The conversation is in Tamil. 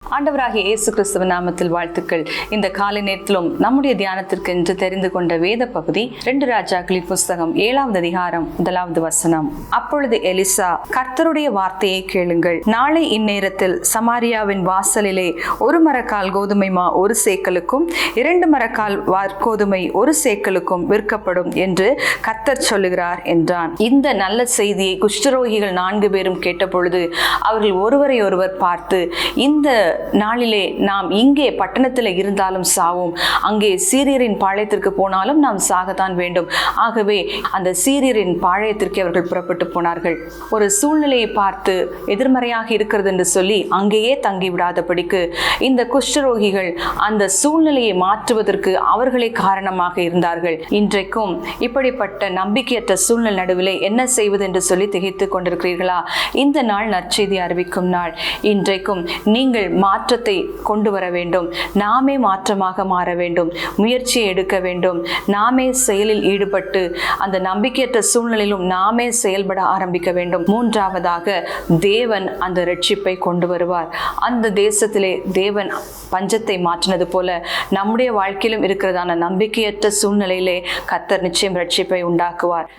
ஆண்டவராகிய இயேசு கிறிஸ்துவ நாமத்தில் வாழ்த்துக்கள். இந்த காலை நேரத்திலும் நம்முடைய தியானத்திற்கு என்று தெரிந்து கொண்ட வேத பகுதி 2 ராஜாக்களின் புஸ்தகம் 7வது அதிகாரம் 1வது வசனம். அப்பொழுது எலிசா, கர்த்தருடைய வார்த்தையை கேளுங்கள். நாளை இந்நேரத்தில் சமாரியாவின் வாசலிலே 1 மரக்கால் கோதுமை மா 1 சேக்கலுக்கும் 2 மரக்கால் கோதுமை 1 சேக்கலுக்கும் விற்கப்படும் என்று கர்த்தர் சொல்லுகிறார் என்றான். இந்த நல்ல செய்தியை குஷ்டரோகிகள் 4 பேரும் கேட்டபொழுது அவர்கள் ஒருவரை ஒருவர் பார்த்து, இந்த நாளிலே நாம் இங்கே பட்டணத்தில் இருந்தாலும் சாவோம், அங்கே சீரியரின் பாளையத்திற்கு போனாலும் நாம் சாகத்தான் வேண்டும். ஆகவே அந்த சீரியரின் பாளையத்திற்கு அவர்கள் புறப்பட்டு போனார்கள். ஒரு சூழ்நிலையை பார்த்து எதிர்மறையாக இருக்கிறது என்று சொல்லி அங்கேயே தங்கிவிடாதபடிக்கு இந்த குஷ்டரோகிகள் அந்த சூழ்நிலையை மாற்றுவதற்கு அவர்களே காரணமாக இருந்தார்கள். இன்றைக்கும் இப்படிப்பட்ட நம்பிக்கையற்ற சூழ்நிலை நடுவிலே என்ன செய்வது என்று சொல்லி திகைத்துக் கொண்டிருக்கிறீர்களா? இந்த நாள் நற்செய்தி அறிவிக்கும் நாள். இன்றைக்கும் நீங்கள் மாற்றத்தை கொண்டு வர வேண்டும். நாமே மாற்றமாக மாற வேண்டும். முயற்சியை எடுக்க வேண்டும். நாமே செயலில் ஈடுபட்டு அந்த நம்பிக்கையற்ற சூழ்நிலையிலும் நாமே செயல்பட ஆரம்பிக்க வேண்டும். 3வதாக, தேவன் அந்த ரட்சிப்பை கொண்டு வருவார். அந்த தேசத்திலே தேவன் பஞ்சத்தை மாற்றினது போல நம்முடைய வாழ்க்கையிலும் இருக்கிறதான நம்பிக்கையற்ற சூழ்நிலையிலே கர்த்தர் நிச்சயம் ரட்சிப்பை உண்டாக்குவார்.